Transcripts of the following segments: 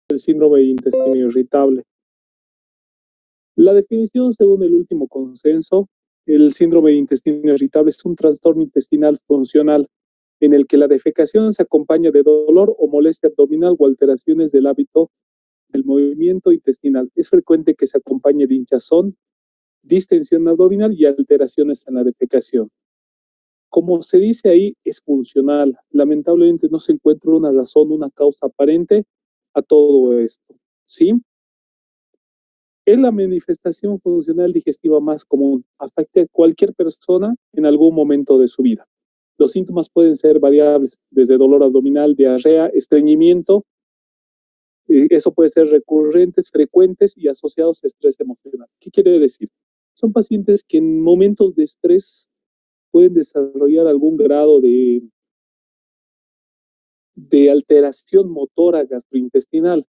el síndrome de intestino irritable. La definición, según el último consenso, el síndrome de intestino irritable es un trastorno intestinal funcional en el que la defecación se acompaña de dolor o molestia abdominal o alteraciones del hábito del movimiento intestinal. Es frecuente que se acompañe de hinchazón, distensión abdominal y alteraciones en la defecación. Como se dice ahí, es funcional. Lamentablemente no se encuentra una razón, una causa aparente a todo esto, ¿sí? Es la manifestación funcional digestiva más común. Afecta a cualquier persona en algún momento de su vida. Los síntomas pueden ser variables, desde dolor abdominal, diarrea, estreñimiento. Eso puede ser recurrentes, frecuentes y asociados a estrés emocional. ¿Qué quiere decir? Son pacientes que en momentos de estrés pueden desarrollar algún grado de alteración motora gastrointestinal.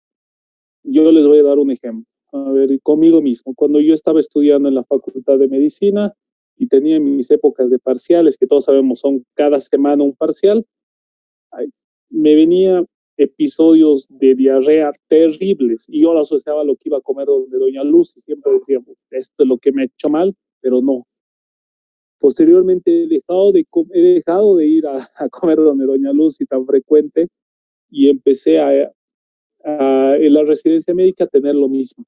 Yo les voy a dar un ejemplo. A ver, conmigo mismo. Cuando yo estaba estudiando en la Facultad de Medicina y tenía mis épocas de parciales, que todos sabemos son cada semana un parcial, me venía episodios de diarrea terribles y yo lo asociaba a lo que iba a comer de Doña Luz y siempre decía, esto es lo que me ha hecho mal, pero no. Posteriormente he dejado de ir a comer donde Doña Luz y tan frecuente y empecé en la residencia médica a tener lo mismo.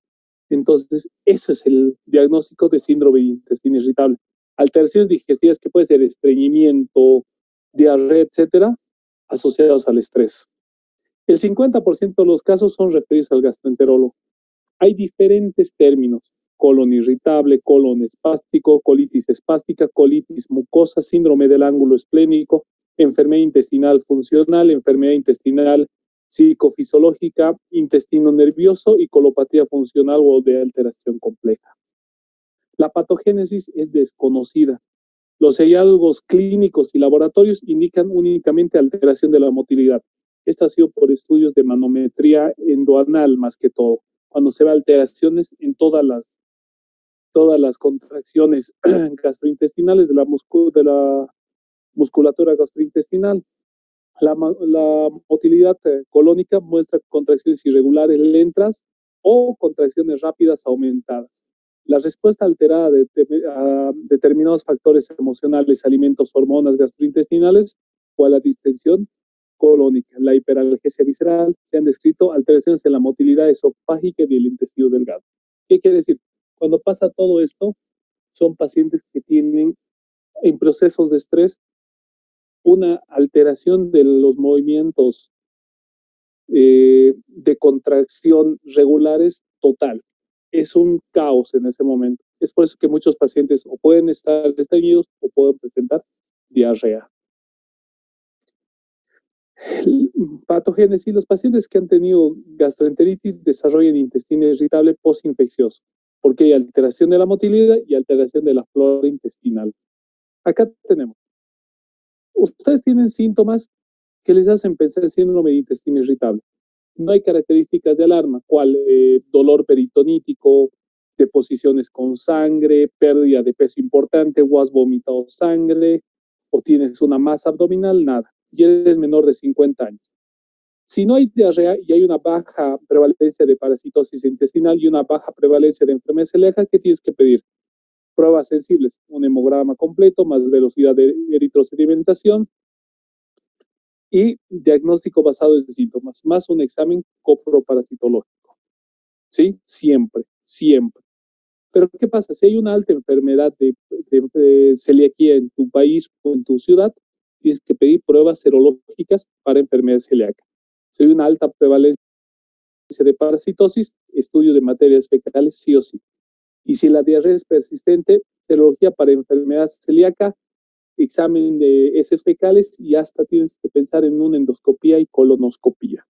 Entonces, ese es el diagnóstico de síndrome de intestino irritable. Alteraciones digestivas que puede ser estreñimiento, diarrea, etcétera, asociados al estrés. El 50% de los casos son referidos al gastroenterólogo. Hay diferentes términos: colon irritable, colon espástico, colitis espástica, colitis mucosa, síndrome del ángulo esplénico, enfermedad intestinal funcional, enfermedad intestinal psicofisiológica, intestino nervioso y colopatía funcional o de alteración compleja. La patogénesis es desconocida. Los hallazgos clínicos y laboratorios indican únicamente alteración de la motilidad. Esto ha sido por estudios de manometría endoanal más que todo, cuando se ve alteraciones en todas las contracciones gastrointestinales de la musculatura gastrointestinal. La motilidad colónica muestra contracciones irregulares, lentas o contracciones rápidas aumentadas. La respuesta alterada a determinados factores emocionales, alimentos, hormonas gastrointestinales o a la distensión colónica, la hiperalgesia visceral, se han descrito alteraciones en la motilidad esofágica y del intestino delgado. ¿Qué quiere decir? Cuando pasa todo esto, son pacientes que tienen en procesos de estrés una alteración de los movimientos de contracción regulares total. Es un caos en ese momento. Es por eso que muchos pacientes o pueden estar estreñidos o pueden presentar diarrea. Patogénesis: los pacientes que han tenido gastroenteritis desarrollan intestino irritable postinfeccioso porque hay alteración de la motilidad y alteración de la flora intestinal. Acá tenemos, ustedes tienen síntomas que les hacen pensar en síndrome de intestino irritable. No hay características de alarma, ¿cuál? Dolor peritonítico, deposiciones con sangre, pérdida de peso importante, o has vomitado sangre, o tienes una masa abdominal, nada. Y eres menor de 50 años. Si no hay diarrea y hay una baja prevalencia de parasitosis intestinal y una baja prevalencia de enfermedad celíaca, ¿qué tienes que pedir? Pruebas sensibles, un hemograma completo, más velocidad de eritrosedimentación y diagnóstico basado en síntomas, más un examen coproparasitológico. ¿Sí? Siempre, siempre. Pero ¿qué pasa? Si hay una alta enfermedad de celiaquía en tu país o en tu ciudad, tienes que pedir pruebas serológicas para enfermedad celíaca. Si hay una alta prevalencia de parasitosis, estudio de materias fecales sí o sí. Y si la diarrea es persistente, serología para enfermedad celíaca, examen de heces fecales y hasta tienes que pensar en una endoscopía y colonoscopía.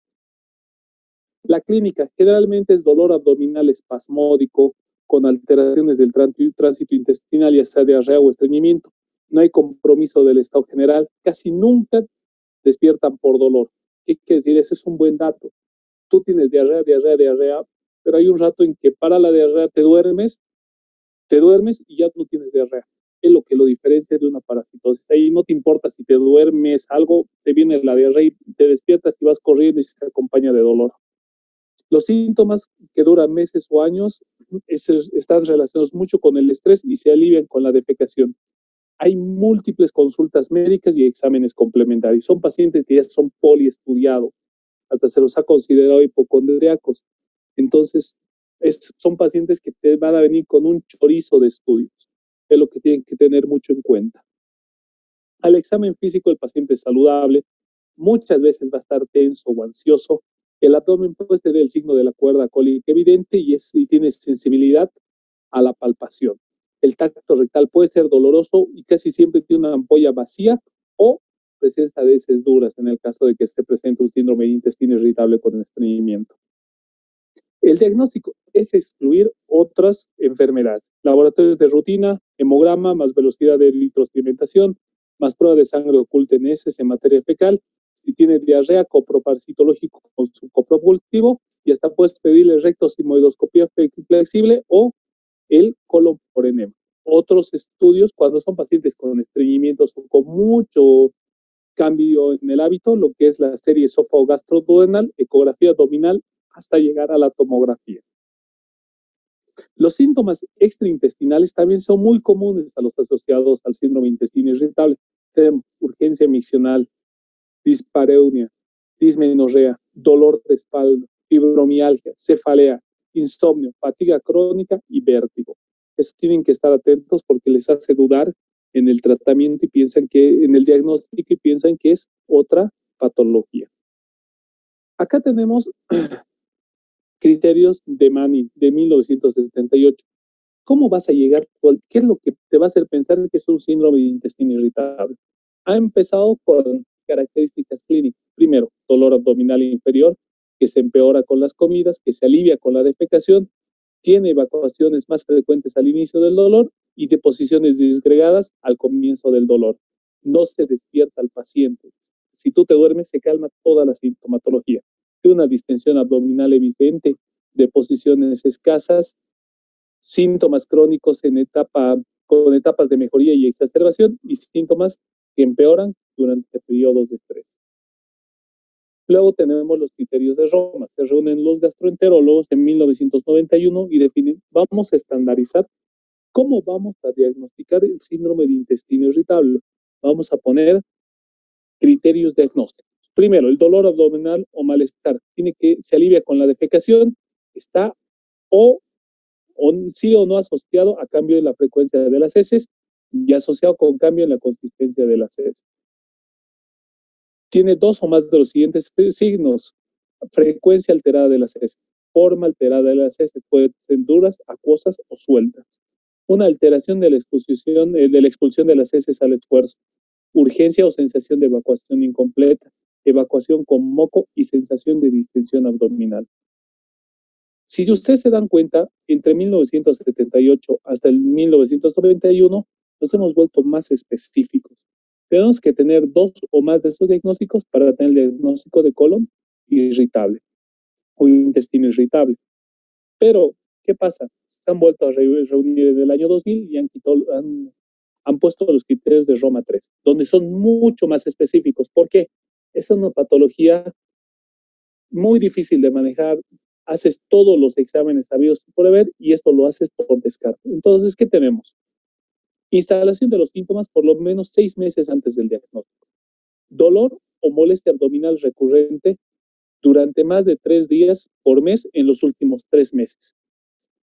La clínica generalmente es dolor abdominal espasmódico con alteraciones del tránsito intestinal, ya sea diarrea o estreñimiento. No hay compromiso del estado general. Casi nunca despiertan por dolor. ¿Qué quiere decir? Ese es un buen dato. Tú tienes diarrea, pero hay un rato en que para la diarrea te duermes y ya no tienes diarrea. Es lo que lo diferencia de una parasitosis. Ahí no te importa si te duermes, algo, te viene la diarrea y te despiertas y vas corriendo y se acompaña de dolor. Los síntomas que duran meses o años están relacionados mucho con el estrés y se alivian con la defecación. Hay múltiples consultas médicas y exámenes complementarios. Son pacientes que ya son poliestudiados, hasta se los ha considerado hipocondríacos. Entonces, son pacientes que te van a venir con un chorizo de estudios. Es lo que tienen que tener mucho en cuenta. Al examen físico, el paciente es saludable, muchas veces va a estar tenso o ansioso. El abdomen puede tener el signo de la cuerda cólica evidente y tiene sensibilidad a la palpación. El tacto rectal puede ser doloroso y casi siempre tiene una ampolla vacía o presencia de heces duras en el caso de que se presente un síndrome de intestino irritable con estreñimiento. El diagnóstico es excluir otras enfermedades. Laboratorios de rutina, hemograma, más velocidad de eritroalimentación, más prueba de sangre oculta en heces en materia fecal. Si tiene diarrea, coproparasitológico con su copropulsivo, y hasta puedes pedirle rectosigmoidoscopía flexible o el colon por enema. Otros estudios, cuando son pacientes con estreñimientos o con mucho cambio en el hábito, lo que es la serie esófago-gastroduodenal, ecografía abdominal, hasta llegar a la tomografía. Los síntomas extraintestinales también son muy comunes a los asociados al síndrome de intestino irritable. Tenemos urgencia miccional, dispareunia, dismenorrea, dolor de espalda, fibromialgia, cefalea, insomnio, fatiga crónica y vértigo. Eso tienen que estar atentos porque les hace dudar en el tratamiento y piensan que, en el diagnóstico, y piensan que es otra patología. Acá tenemos criterios de Manning de 1978. ¿Cómo vas a llegar? ¿Qué es lo que te va a hacer pensar que es un síndrome de intestino irritable? Ha empezado con características clínicas. Primero, dolor abdominal inferior, que se empeora con las comidas, que se alivia con la defecación, tiene evacuaciones más frecuentes al inicio del dolor y deposiciones disgregadas al comienzo del dolor. No se despierta al paciente. Si tú te duermes, se calma toda la sintomatología. Tiene una distensión abdominal evidente, deposiciones escasas, síntomas crónicos con etapas de mejoría y exacerbación y síntomas que empeoran durante periodos de estrés. Luego tenemos los criterios de Roma. Se reúnen los gastroenterólogos en 1991 y definen, vamos a estandarizar cómo vamos a diagnosticar el síndrome de intestino irritable. Vamos a poner criterios diagnósticos. Primero, el dolor abdominal o malestar. Se alivia con la defecación, está sí o no asociado a cambio en la frecuencia de las heces y asociado con cambio en la consistencia de las heces. Tiene dos o más de los siguientes signos: frecuencia alterada de las heces, forma alterada de las heces, pueden ser duras, acuosas o sueltas. Una alteración de la expulsión de las heces al esfuerzo, urgencia o sensación de evacuación incompleta, evacuación con moco y sensación de distensión abdominal. Si ustedes se dan cuenta, entre 1978 hasta el 1991 nos hemos vuelto más específicos. Tenemos que tener dos o más de estos diagnósticos para tener el diagnóstico de colon irritable o intestino irritable. Pero, ¿qué pasa? Se han vuelto a reunir en el año 2000 y han puesto los criterios de Roma 3, donde son mucho más específicos. ¿Por qué? Es una patología muy difícil de manejar. Haces todos los exámenes sabidos por haber y esto lo haces por descarte. Entonces, ¿qué tenemos? Instalación de los síntomas por lo menos 6 meses antes del diagnóstico. Dolor o molestia abdominal recurrente durante más de 3 días por mes en los últimos 3 meses.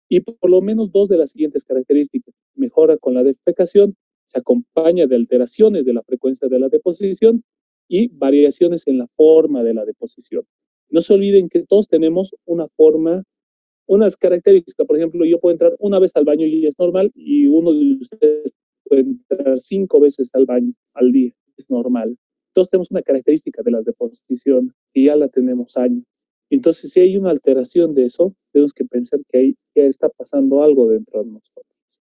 Y por lo menos 2 de las siguientes características. Mejora con la defecación, se acompaña de alteraciones de la frecuencia de la deposición y variaciones en la forma de la deposición. No se olviden que todos tenemos unas características. Por ejemplo, yo puedo entrar una vez al baño y es normal, y uno de ustedes puede entrar 5 veces al baño al día, es normal. Todos tenemos una característica de la deposición y ya la tenemos años. Entonces, si hay una alteración de eso, tenemos que pensar que ahí ya está pasando algo dentro de nosotros.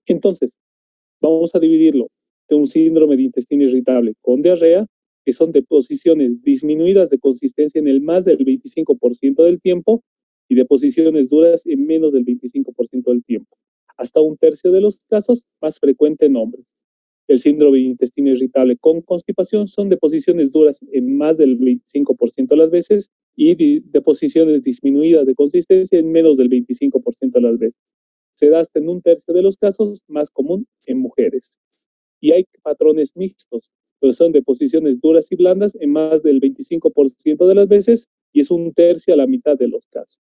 Entonces, vamos a dividirlo de un síndrome de intestino irritable con diarrea, que son deposiciones disminuidas de consistencia en el más del 25% del tiempo y deposiciones duras en menos del 25% del tiempo. Hasta 1/3 de los casos, más frecuente en hombres. El síndrome de intestino irritable con constipación son deposiciones duras en más del 25% de las veces y deposiciones disminuidas de consistencia en menos del 25% de las veces. Se da hasta en un tercio de los casos, más común en mujeres. Y hay patrones mixtos, pues son deposiciones duras y blandas en más del 25% de las veces y es un tercio a la mitad de los casos.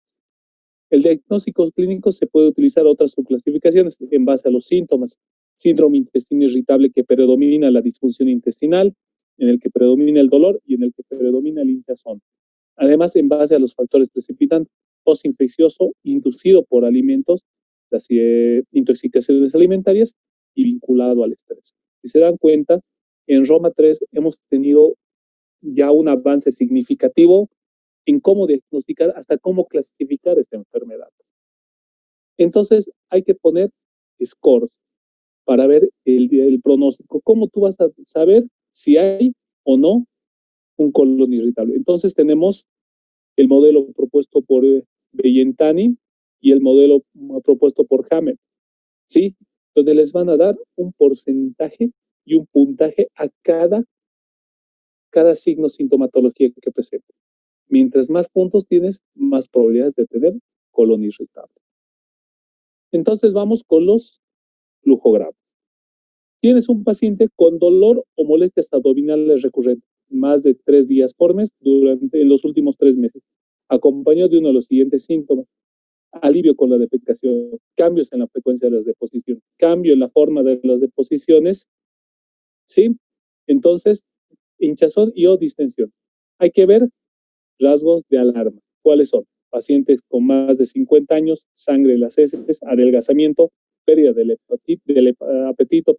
El diagnóstico clínico se puede utilizar otras subclasificaciones en base a los síntomas. Síndrome intestino irritable que predomina la disfunción intestinal, en el que predomina el dolor y en el que predomina el hinchazón. Además, en base a los factores precipitantes, postinfeccioso inducido por alimentos, las intoxicaciones alimentarias y vinculado al estrés. Si se dan cuenta, en Roma 3 hemos tenido ya un avance significativo en cómo diagnosticar hasta cómo clasificar esta enfermedad. Entonces, hay que poner scores para ver el pronóstico. ¿Cómo tú vas a saber si hay o no un colon irritable? Entonces, tenemos el modelo propuesto por Bellentani y el modelo propuesto por Hammett, ¿sí? Donde les van a dar un porcentaje y un puntaje a cada signo sintomatología que presente. Mientras más puntos tienes, más probabilidades de tener colon irritable. Entonces vamos con los flujogramas. Tienes un paciente con dolor o molestias abdominales recurrentes, más de 3 días por mes en los últimos 3 meses, acompañado de uno de los siguientes síntomas: alivio con la defecación, cambios en la frecuencia de las deposiciones, cambio en la forma de las deposiciones, ¿sí? Entonces, hinchazón y o distensión. Hay que ver rasgos de alarma. ¿Cuáles son? Pacientes con más de 50 años, sangre en las heces, adelgazamiento, pérdida del apetito,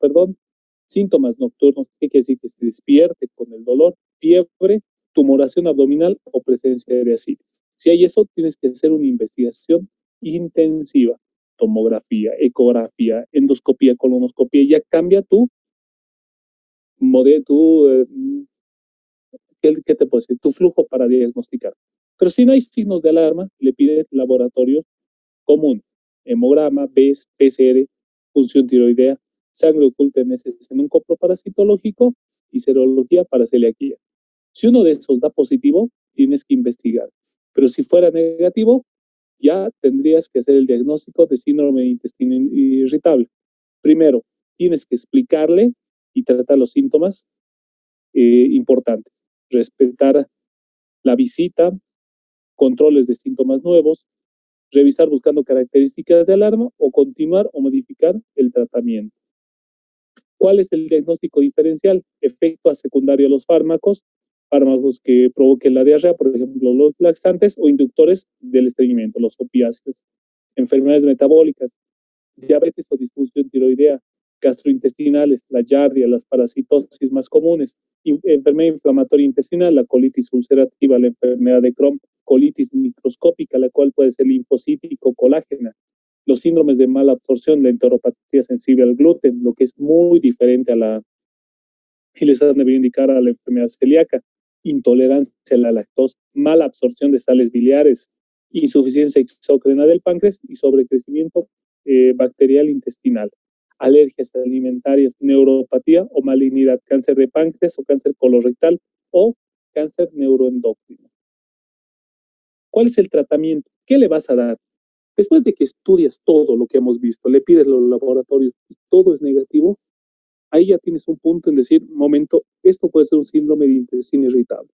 síntomas nocturnos, ¿qué quiere decir? Que se despierte con el dolor, fiebre, tumoración abdominal o presencia de ascitis. Si hay eso, tienes que hacer una investigación intensiva, tomografía, ecografía, endoscopía, colonoscopía, ya cambia tu modelo, ¿qué te puedo decir? Tu flujo para diagnosticar. Pero si no hay signos de alarma, le pides laboratorios comunes: hemograma, BES, PCR, función tiroidea, sangre oculta en heces en un copro parasitológico y serología para celiaquía. Si uno de esos da positivo, tienes que investigar. Pero si fuera negativo, ya tendrías que hacer el diagnóstico de síndrome de intestino irritable. Primero, tienes que explicarle y tratar los síntomas importantes. Respetar la visita, controles de síntomas nuevos, revisar buscando características de alarma o continuar o modificar el tratamiento. ¿Cuál es el diagnóstico diferencial? Efecto secundario a los fármacos que provoquen la diarrea, por ejemplo, los laxantes o inductores del estreñimiento, los opiáceos. Enfermedades metabólicas, diabetes o disfunción tiroidea, gastrointestinales, la giardia, las parasitosis más comunes, enfermedad inflamatoria intestinal, la colitis ulcerativa, la enfermedad de Crohn, colitis microscópica, la cual puede ser linfocítico, colágena, los síndromes de mala absorción, la enteropatía sensible al gluten, lo que es muy diferente y les han debido indicar a la enfermedad celíaca, intolerancia a la lactosa, mala absorción de sales biliares, insuficiencia exócrina del páncreas y sobrecrecimiento bacterial intestinal, alergias alimentarias, neuropatía o malignidad, cáncer de páncreas o cáncer colorectal o cáncer neuroendocrino. ¿Cuál es el tratamiento? ¿Qué le vas a dar? Después de que estudias todo lo que hemos visto, le pides los laboratorios y todo es negativo, ahí ya tienes un punto en decir: momento, esto puede ser un síndrome de intestino irritable.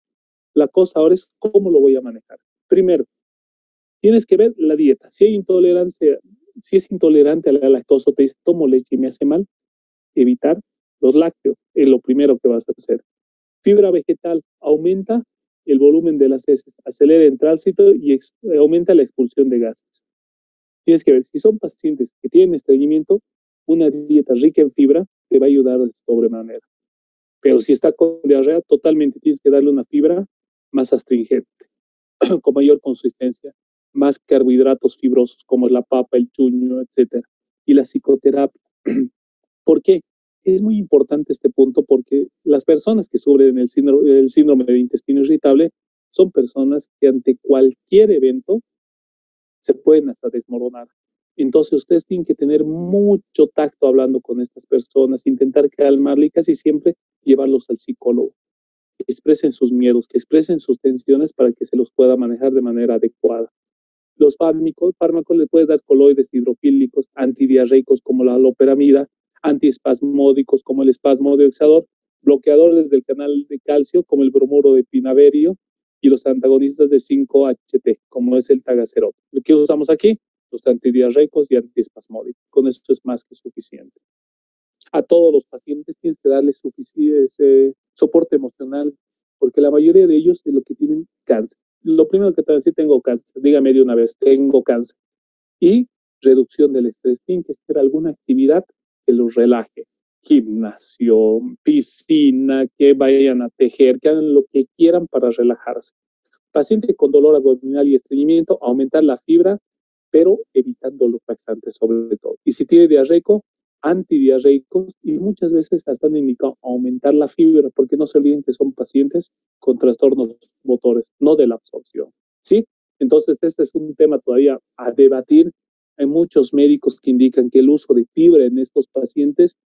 La cosa ahora es cómo lo voy a manejar. Primero, tienes que ver la dieta. Si hay intolerancia, si es intolerante a la lactosa, te dice: tomo leche y me hace mal, evitar los lácteos es lo primero que vas a hacer. Fibra vegetal aumenta el volumen de las heces, acelera el tránsito y aumenta la expulsión de gases. Tienes que ver, si son pacientes que tienen estreñimiento, una dieta rica en fibra te va a ayudar de sobremanera. Pero si está con diarrea, totalmente tienes que darle una fibra más astringente, con mayor consistencia, más carbohidratos fibrosos como la papa, el chuño, etc. Y la psicoterapia. ¿Por qué? Es muy importante este punto porque las personas que sufren el síndrome de intestino irritable son personas que ante cualquier evento se pueden hasta desmoronar. Entonces ustedes tienen que tener mucho tacto hablando con estas personas, intentar calmarle y casi siempre llevarlos al psicólogo, que expresen sus miedos, que expresen sus tensiones para que se los pueda manejar de manera adecuada. Los fármacos le pueden dar coloides hidrofílicos, antidiarreicos como la loperamida, antiespasmódicos como el espasmodiazol, bloqueadores del canal de calcio como el bromuro de pinaverio y los antagonistas de 5-HT como es el tagacerol. ¿Qué usamos aquí? Los antidiarreicos y antiespasmódicos. Con esto es más que suficiente. A todos los pacientes tienes que darles suficiente soporte emocional, porque la mayoría de ellos es lo que tienen cáncer. Lo primero que te van a decir, tengo cáncer, dígame de una vez, tengo cáncer. Y reducción del estrés, tienen que hacer alguna actividad que los relaje, gimnasio, piscina, que vayan a tejer, que hagan lo que quieran para relajarse. Paciente con dolor abdominal y estreñimiento, aumentar la fibra, pero evitando los laxantes sobre todo. Y si tiene diarreico, antidiarreicos y muchas veces hasta han indicado aumentar la fibra, porque no se olviden que son pacientes con trastornos motores, no de la absorción, ¿sí? Entonces, este es un tema todavía a debatir. Hay muchos médicos que indican que el uso de fibra en estos pacientes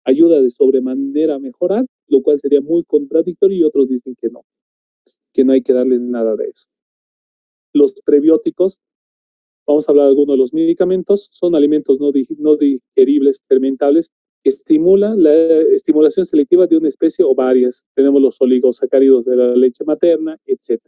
ayuda de sobremanera a mejorar, lo cual sería muy contradictorio, y otros dicen que no hay que darles nada de eso. Los prebióticos, vamos a hablar de algunos de los medicamentos, son alimentos no digeribles, fermentables, que estimulan la estimulación selectiva de una especie o varias. Tenemos los oligosacáridos de la leche materna, etc.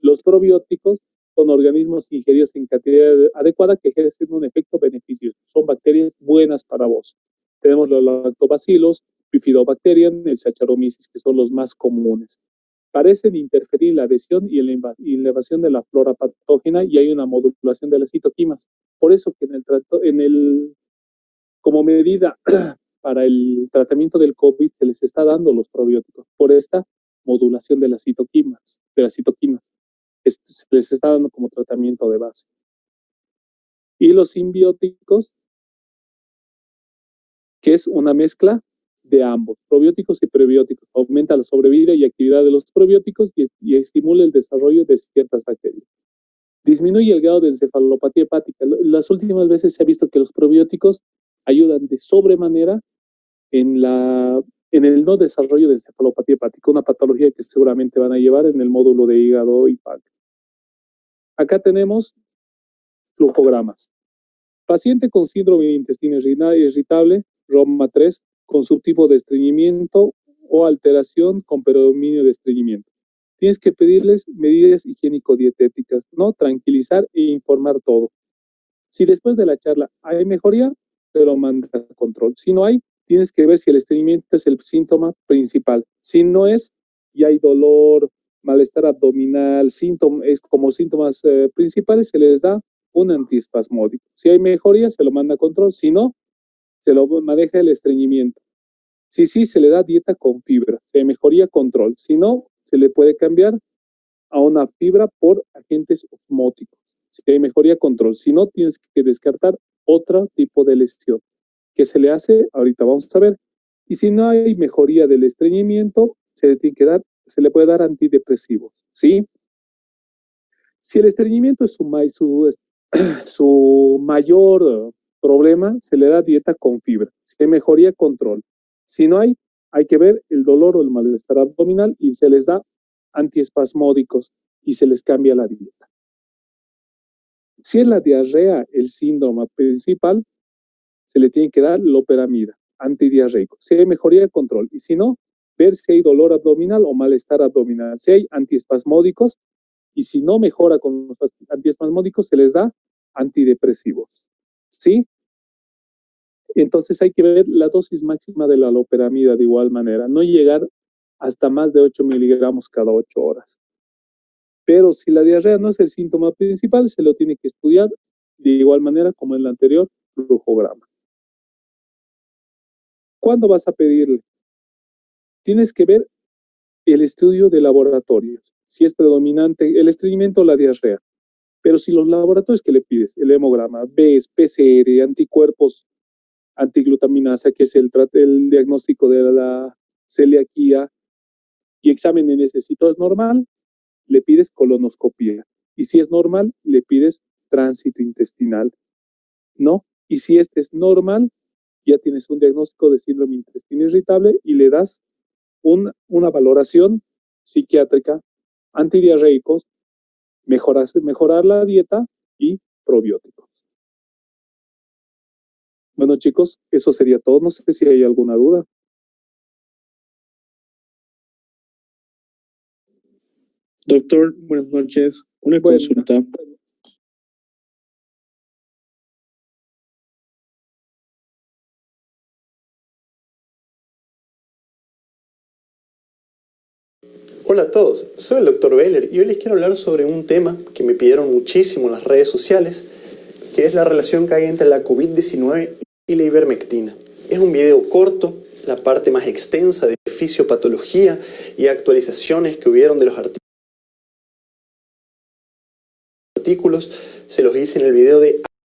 Los probióticos son organismos ingeridos en cantidad adecuada que ejercen un efecto beneficioso. Son bacterias buenas para vos. Tenemos los lactobacilos, bifidobacterium, el Saccharomyces, que son los más comunes. Parecen interferir en la adhesión y en la elevación de la flora patógena, y hay una modulación de las citoquinas. Por eso que como medida para el tratamiento del COVID se les está dando los probióticos por esta modulación de las citoquinas. Se les está dando como tratamiento de base. Y los simbióticos, que es una mezcla de ambos, probióticos y prebióticos. Aumenta la sobrevida y actividad de los probióticos y estimula el desarrollo de ciertas bacterias. Disminuye el grado de encefalopatía hepática. Las últimas veces se ha visto que los probióticos ayudan de sobremanera en el no desarrollo de encefalopatía hepática, una patología que seguramente van a llevar en el módulo de hígado y páncreas. Acá tenemos flujogramas. Paciente con síndrome de intestino irritable, Roma 3, con subtipo de estreñimiento o alteración con predominio de estreñimiento. Tienes que pedirles medidas higiénico-dietéticas, ¿no? Tranquilizar e informar todo. Si después de la charla hay mejoría, te lo manda a control. Si no hay, tienes que ver si el estreñimiento es el síntoma principal. Si no es, y hay dolor, malestar abdominal, como síntomas principales, se les da un antiespasmódico. Si hay mejoría, se lo manda a control. Si no, se lo maneja el estreñimiento. Si sí, se le da dieta con fibra. Si hay mejoría, control. Si no, se le puede cambiar a una fibra por agentes osmóticos. Si hay mejoría, control. Si no, tienes que descartar otro tipo de lesión. ¿Qué se le hace? Ahorita vamos a ver. Y si no hay mejoría del estreñimiento, se le puede dar antidepresivos, ¿sí? Si el estreñimiento es su mayor problema, se le da dieta con fibra. Si hay mejoría, control. Si no hay que ver el dolor o el malestar abdominal y se les da antiespasmódicos y se les cambia la dieta. Si es la diarrea el síntoma principal, se le tiene que dar loperamida, antidiarreico. Si hay mejoría, control. Y si no, ver si hay dolor abdominal o malestar abdominal. Si hay antiespasmódicos, y si no mejora con los antiespasmódicos, se les da antidepresivos. ¿Sí? Entonces hay que ver la dosis máxima de la loperamida de igual manera, no llegar hasta más de 8 miligramos cada 8 horas. Pero si la diarrea no es el síntoma principal, se lo tiene que estudiar de igual manera como en el anterior flujograma. ¿Cuándo vas a pedirle? Tienes que ver el estudio de laboratorios, si es predominante el estreñimiento o la diarrea. Pero si los laboratorios que le pides, el hemograma, BES, PCR, anticuerpos, antiglutaminasa, que es el diagnóstico de la celiaquía, y examen en ese sitio es normal, le pides colonoscopia. Y si es normal, le pides tránsito intestinal. ¿no? Y si este es normal, ya tienes un diagnóstico de síndrome de intestino irritable y le das una valoración psiquiátrica, antidiarreicos, mejorar la dieta y probióticos. Bueno, chicos, eso sería todo. No sé si hay alguna duda. Doctor, buenas noches. Una consulta. Hola a todos, soy el Dr. Beller y hoy les quiero hablar sobre un tema que me pidieron muchísimo en las redes sociales, que es la relación que hay entre la COVID-19 y la ivermectina. Es un video corto, la parte más extensa de fisiopatología y actualizaciones que hubieron de los artículos se los hice en el video de